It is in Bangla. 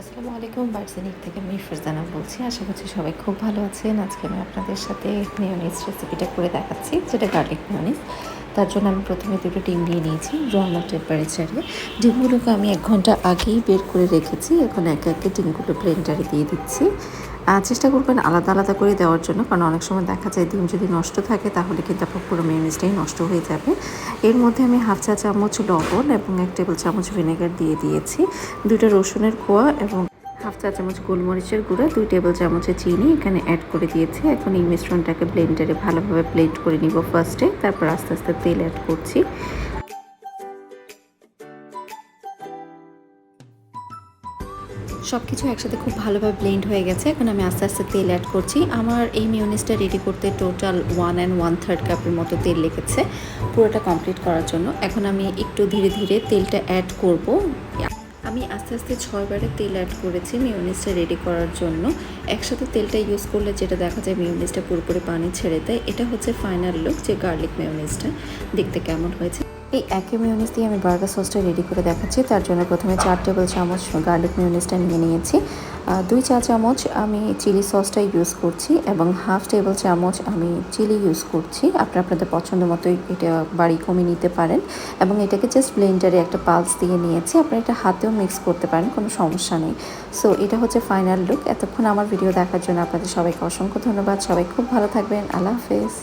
আসসালামু আলাইকুম। বার্সেনিক থেকে আমি ফারজানা বলছি। আশা করছি সবাই খুব ভালো আছেন। আজকে আমি আপনাদের সাথে মেয়োনিজ রেসিপিটা করে দেখাচ্ছি, যেটা গার্লিক মেয়োনিজ। তার জন্য আমি প্রথমে 2টো ডিম নিয়ে নিয়েছি নরমাল টেম্পারেচারে। ডিমগুলোকে আমি 1 ঘন্টা আগেই বের করে রেখেছি। এখন একে একে ডিমগুলো ব্লেন্ডারে দিয়ে দিচ্ছি। চেষ্টা করবেন আলাদা আলাদা করে দেওয়ার জন্য, কারণ অনেক সময় দেখা যায় ডিম যদি নষ্ট থাকে তাহলে কিন্তু আপনার পুরো মেয়োনিজটাই নষ্ট হয়ে যাবে। এর মধ্যে আমি হাফ চা চামচ লবণ এবং 1 টেবিল চামচ ভিনেগার দিয়ে দিয়েছি, 2টা রসুনের কোয়া এবং হাফ চা চামচ গোলমরিচের গুঁড়া, 2 টেবিল চামচের চিনি এখানে অ্যাড করে দিয়েছি। এখন এই মিশ্রণটাকে ব্লেন্ডারে ভালোভাবে ব্লেন্ড করে নিব ফার্স্টে, তারপর আস্তে আস্তে তেল অ্যাড করছি। সব কিছু একসাথে খুব ভালোভাবে ব্লেন্ড হয়ে গেছে। এখন আমি আস্তে আস্তে তেল অ্যাড করছি। আমার এই মেয়োনিজটা রেডি করতে টোটাল 1 and 1/3 কাপের মতো তেল লেগেছে পুরোটা কমপ্লিট করার জন্য। এখন আমি একটু ধীরে ধীরে তেলটা অ্যাড করব। আমি আস্তে আস্তে 6 বারে তেল অ্যাড করেছি মেয়োনিজটা রেডি করার জন্য। একসাথে তেলটা ইউজ করলে যেটা দেখা যায় মেয়োনিজটা পুরোপুরি পানি ছেড়ে দেয়। এটা হচ্ছে ফাইনাল লুক যে গার্লিক মেয়োনিজটা দেখতে কেমন হয়েছে। এই একই মেয়োনিজ দিয়ে আমি বার্গার সসটা রেডি করে দেখাচ্ছি। তার জন্য প্রথমে 4 টেবিল চামচ গার্লিক মেয়োনিজটা নিয়ে নিয়েছি। 2 চা চামচ আমি চিলি সসটা ইউজ করছি এবং হাফ টেবিল চামচ আমি চিলি ইউজ করছি। আপনাদের পছন্দ মতোই এটা বাড়ি কমিয়ে নিতে পারেন। এবং এটাকে জাস্ট ব্লেন্ডারে একটা পালস দিয়ে নিয়েছি। আপনারা এটা হাতেও মিক্স করতে পারেন, কোনো সমস্যা নেই। সো এটা হচ্ছে ফাইনাল লুক। এতক্ষণ আমার ভিডিও দেখার জন্য আপনাদের সবাইকে অসংখ্য ধন্যবাদ। সবাই খুব ভালো থাকবেন। আল্লাহ হাফেজ।